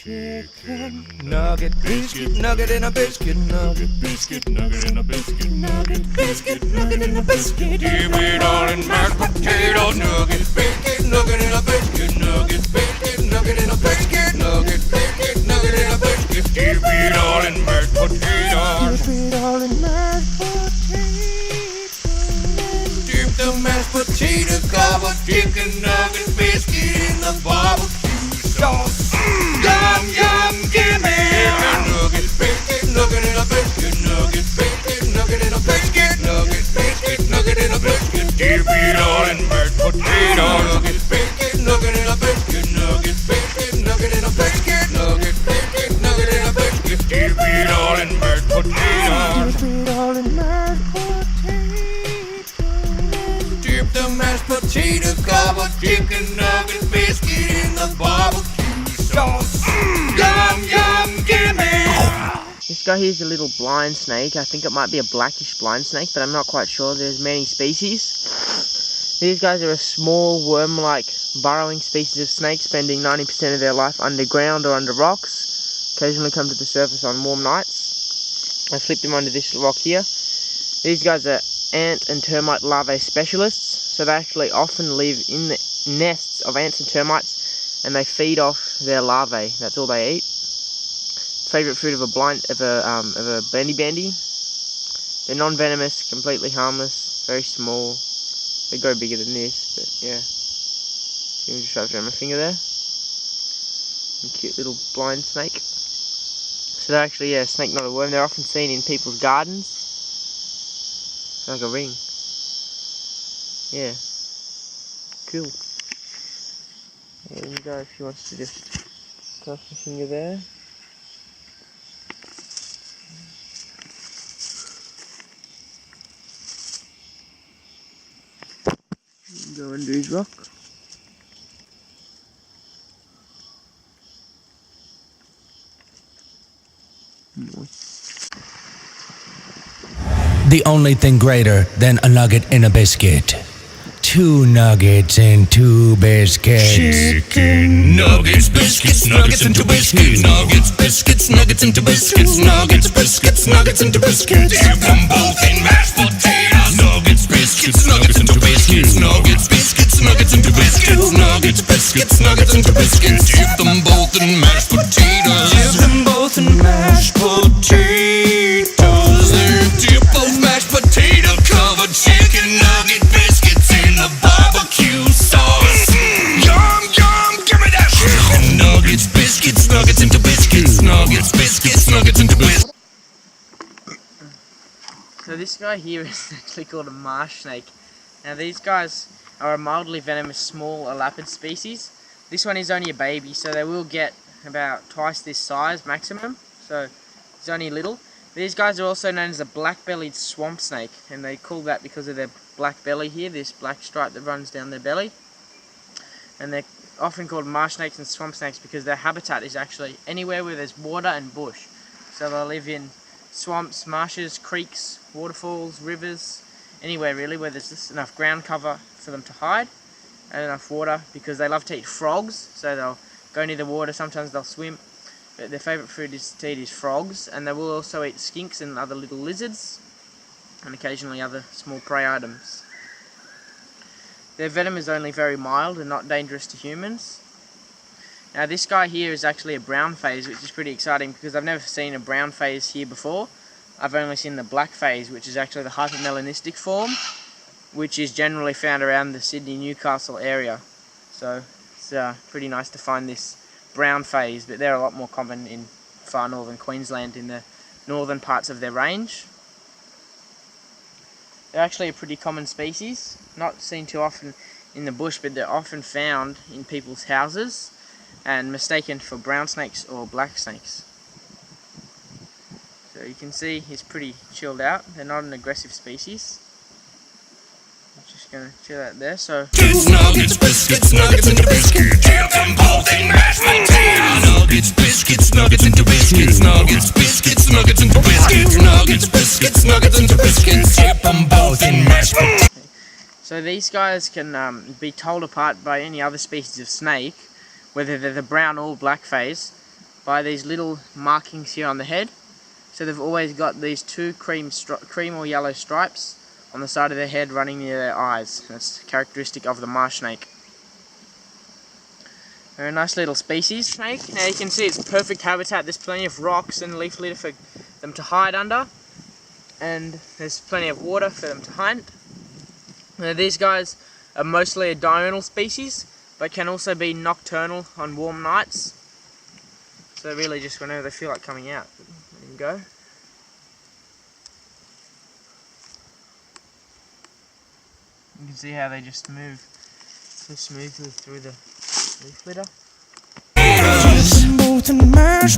Chicken nugget, biscuit nugget in a biscuit nugget, biscuit nugget in a biscuit nugget, biscuit nugget in a biscuit. Dip it all in mashed potato nuggets, biscuit nugget in a biscuit nugget, biscuit nugget in a biscuit nugget, biscuit nugget in a biscuit. Dip it all in mashed potatoes. Dip it all in mashed potatoes. Dip the mashed potato covered chicken nugget biscuit in the barbecue sauce. Yum, yum, gimme! Chicken nugget, biscuit nugget in a biscuit nugget, biscuit nugget in a biscuit nugget, biscuit nugget in a biscuit. Dip it all in mashed potatoes. Biscuit nugget in a biscuit nugget, biscuit nugget in a biscuit nugget, biscuit nugget in a biscuit. Dip it all in mashed potatoes. Dip it all in mashed potatoes. Dip the mashed potato covered chicken nugget biscuit in the barbecue. Yum, yum, gimme! This guy here is a little blind snake. I think it might be a blackish blind snake, but I'm not quite sure. There's many species. These guys are a small worm-like burrowing species of snake, spending 90% of their life underground or under rocks. Occasionally come to the surface on warm nights. I flipped them onto this rock here. These guys are ant and termite larvae specialists, so they actually often live in the nests of ants and termites, and they feed off their larvae. That's all they eat. Favorite food of a bandy. They're non-venomous, completely harmless, very small. They grow bigger than this, but yeah. See me just wrapped around my finger there. And cute little blind snake. So they're actually a snake, not a worm. They're often seen in people's gardens. It's like a ring. Yeah. Cool. There you go, if she wants to just cross the finger there. Go under his rock. The only thing greater than a nugget in a biscuit. 2 nuggets and 2 biscuits. Chicken nuggets, biscuits, nuggets into biscuits. Nuggets, biscuits, nuggets into biscuits. Nuggets, biscuits, nuggets into biscuits. Dip them both in mashed potatoes. Nuggets, biscuits, nuggets into biscuits. Nuggets, biscuits, nuggets into biscuits. Nuggets, biscuits, nuggets into biscuits. Dip them both in mashed potatoes. Dip them both in mashed potatoes. Dip both mashed potato covered chicken nugget biscuits in the barbecue sauce. Yum, yum, give me that chicken nuggets, biscuits, nuggets into biscuits. Nuggets, biscuits, nuggets into biscuits. So this guy here is actually called a marsh snake. Now these guys are a mildly venomous small elapid species. This one is only a baby, so they will get about twice this size maximum. So it's only little. These guys are also known as a black-bellied swamp snake, and they call that because of their black belly here, this black stripe that runs down their belly. And they're often called marsh snakes and swamp snakes because their habitat is actually anywhere where there's water and bush. So they'll live in swamps, marshes, creeks, waterfalls, rivers, anywhere really where there's just enough ground cover for them to hide and enough water, because they love to eat frogs, so they'll go near the water, sometimes they'll swim. But their favourite food to eat is frogs, and they will also eat skinks and other little lizards, and occasionally other small prey items. Their venom is only very mild and not dangerous to humans. Now this guy here is actually a brown phase, which is pretty exciting because I've never seen a brown phase here before. I've only seen the black phase, which is actually the hypermelanistic form, which is generally found around the Sydney-Newcastle area. So it's pretty nice to find this brown phase, but they're a lot more common in far northern Queensland in the northern parts of their range. They're actually a pretty common species, not seen too often in the bush, but they're often found in people's houses and mistaken for brown snakes or black snakes. So you can see he's pretty chilled out. They're not an aggressive species. I'm just going to chill out there. So nuggets, biscuits, nuggets into biscuits. Dip them both in mashed potatoes. Nuggets, biscuits, nuggets into biscuits. Nuggets, biscuits, nuggets into biscuits. Nuggets, biscuits, nuggets into biscuits. Dip them both in mashed potatoes. So these guys can be told apart by any other species of snake, whether they're the brown or black phase, by these little markings here on the head. So they've always got these two cream or yellow stripes on the side of their head running near their eyes. That's characteristic of the marsh snake. They're a nice little species snake. Now you can see it's perfect habitat. There's plenty of rocks and leaf litter for them to hide under, and there's plenty of water for them to hunt. Now these guys are mostly a diurnal species, but can also be nocturnal on warm nights. So really just whenever they feel like coming out, let them go. You can see how they just move so smoothly through the leaf litter. Both in Marsh,